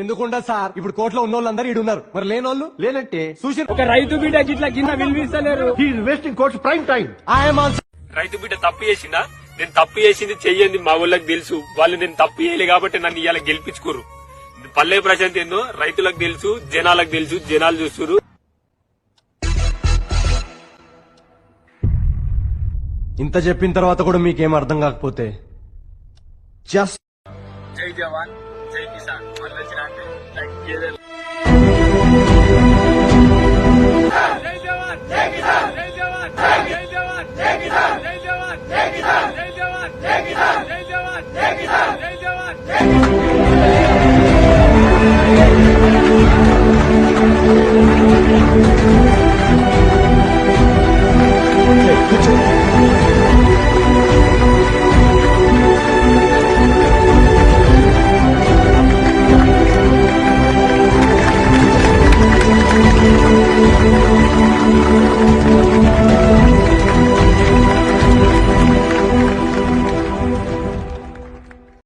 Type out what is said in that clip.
ఎందుకుండా sir ఇప్పుడు కోర్టులో ఉన్న వాళ్ళందరూ ఈడు ఉన్నారు, మరి లేనోళ్ళు లేనంటే చూసి ఒక రైతు బిడ్డ గిట్ల కింద విలువిస్తలేరు. Wasting court's prime time. I'm also రైతు బిడ్డ తప్పు చేసిందా? నేను తప్పు చేసింది చెయ్యండి మా ఊళ్ళకి తెలుసు. వాళ్ళు నేను తప్పు చేయలే కాబట్టి నన్ను ఇవాళ గెలిపించుకోరు. పల్లె ప్రశాంత్ ఏందో రైతులకు తెలుసు, జనాలకు తెలుసు, జనాలు చూస్తున్నారు. ఇంత చెప్పిన తర్వాత కూడా మీకేం అర్థం కాకపోతే జస్ట్ జై జవాన్ జై కిసాన్. వాళ్ళు వచ్చినాక తగ్గేదే. జై జవాన్ జై కిసాన్. జై జవాన్ జై జవాన్ జై కిసాన్. జై జవాన్ జై కిసాన్. జై జవాన్ జై కిసాన్. జై జవాన్ జై కిసాన్. జై జవాన్ జై